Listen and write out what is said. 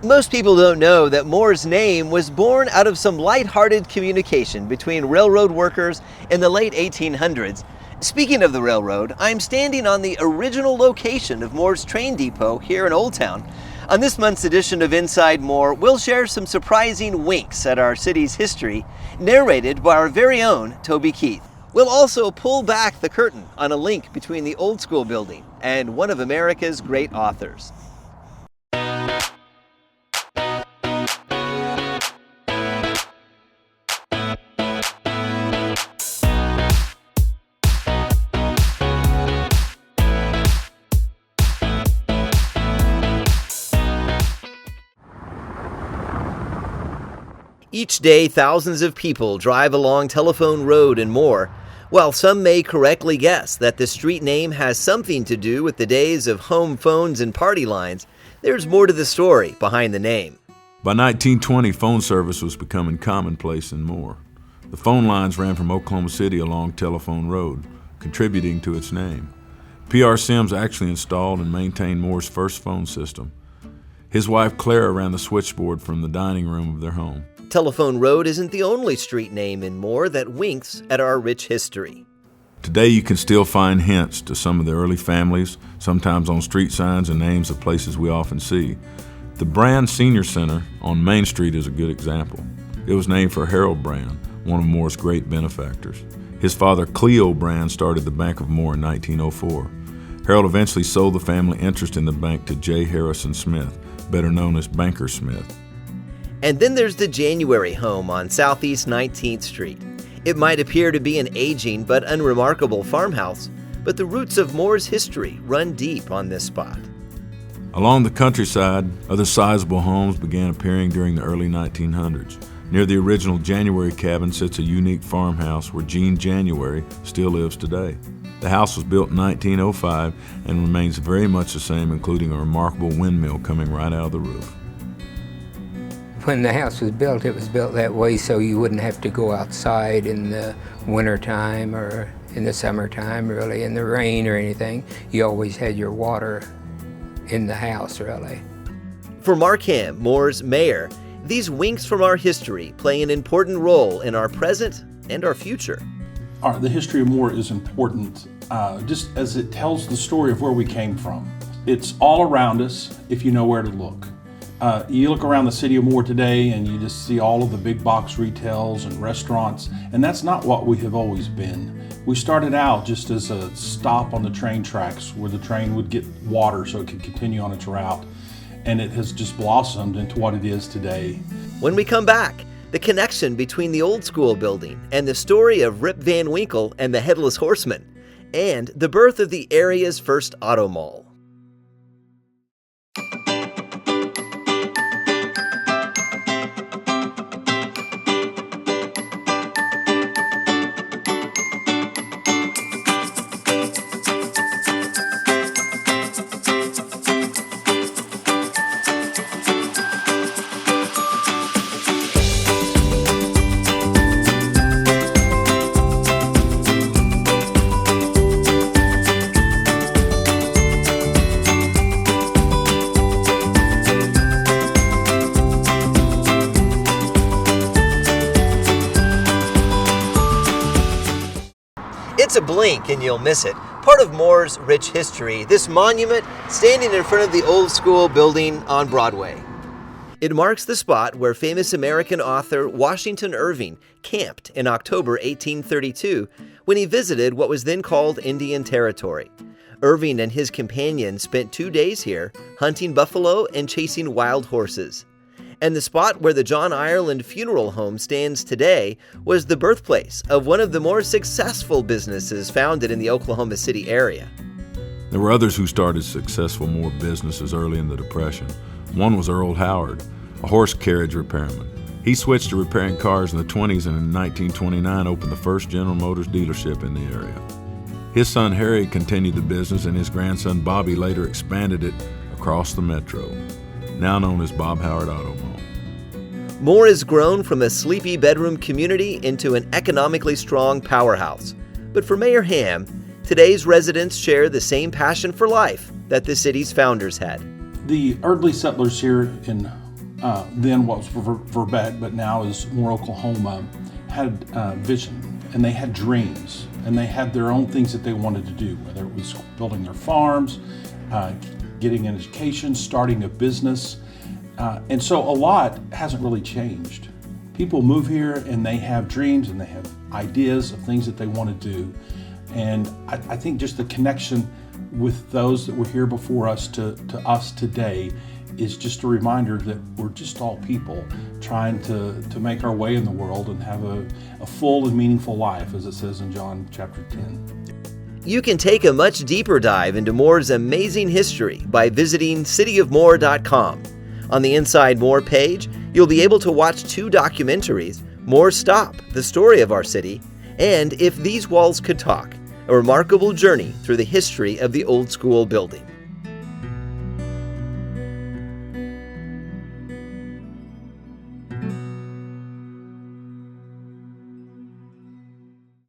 Most people don't know that Moore's name was born out of some light-hearted communication between railroad workers in the late 1800s. Speaking of the railroad, I'm standing on the original location of Moore's train depot here in Old Town. On this month's edition of Inside Moore, we'll share some surprising winks at our city's history, narrated by our very own Toby Keith. We'll also pull back the curtain on a link between the Old School building and one of America's great authors. Each day, thousands of people drive along Telephone Road in Moore. While some may correctly guess that the street name has something to do with the days of home phones and party lines, there's more to the story behind the name. By 1920, phone service was becoming commonplace in Moore. The phone lines ran from Oklahoma City along Telephone Road, contributing to its name. P.R. Sims actually installed and maintained Moore's first phone system. His wife Clara ran the switchboard from the dining room of their home. Telephone Road isn't the only street name in Moore that winks at our rich history. Today you can still find hints to some of the early families, sometimes on street signs and names of places we often see. The Brand Senior Center on Main Street is a good example. It was named for Harold Brand, one of Moore's great benefactors. His father Cleo Brand started the Bank of Moore in 1904. Harold eventually sold the family interest in the bank to J. Harrison Smith, better known as Banker Smith. And then there's the January home on Southeast 19th Street. It might appear to be an aging but unremarkable farmhouse, but the roots of Moore's history run deep on this spot. Along the countryside, other sizable homes began appearing during the early 1900s. Near the original January cabin sits a unique farmhouse where Gene January still lives today. The house was built in 1905 and remains very much the same, including a remarkable windmill coming right out of the roof. When the house was built, it was built that way so you wouldn't have to go outside in the wintertime or in the summertime, really, in the rain or anything. You always had your water in the house, really. For Mark Ham, Moore's mayor, these winks from our history play an important role in our present and our future. The history of Moore is important just as it tells the story of where we came from. It's all around us if you know where to look. You look around the city of Moore today and you just see all of the big box retails and restaurants, and that's not what we have always been. We started out just as a stop on the train tracks where the train would get water so it could continue on its route, and it has just blossomed into what it is today. When we come back, the connection between the Old School building and the story of Rip Van Winkle and the Headless Horseman, and the birth of the area's first auto mall. It's a blink and you'll miss it. Part of Moore's rich history, this monument standing in front of the Old School building on Broadway. It marks the spot where famous American author Washington Irving camped in October 1832 when he visited what was then called Indian Territory. Irving and his companions spent 2 days here hunting buffalo and chasing wild horses. And the spot where the John Ireland Funeral Home stands today was the birthplace of one of the more successful businesses founded in the Oklahoma City area. There were others who started successful Moore businesses early in the Depression. One was Earl Howard, a horse carriage repairman. He switched to repairing cars in the 20s and in 1929 opened the first General Motors dealership in the area. His son Harry continued the business and his grandson Bobby later expanded it across the metro, now known as Bob Howard Auto Mall. Moore has grown from a sleepy bedroom community into an economically strong powerhouse. But for Mayor Ham, today's residents share the same passion for life that the city's founders had. The early settlers here in then what was Verbeck, but now is Moore, Oklahoma, had vision, and they had dreams, and they had their own things that they wanted to do, whether it was building their farms, getting an education, starting a business. And so a lot hasn't really changed. People move here and they have dreams and they have ideas of things that they want to do. And I think just the connection with those that were here before us to us today is just a reminder that we're just all people trying to make our way in the world and have a full and meaningful life, as it says in John chapter 10. You can take a much deeper dive into Moore's amazing history by visiting cityofmoore.com. On the Inside Moore page, you'll be able to watch 2 documentaries, Moore Stop, the story of our city, and If These Walls Could Talk, a remarkable journey through the history of the old school building.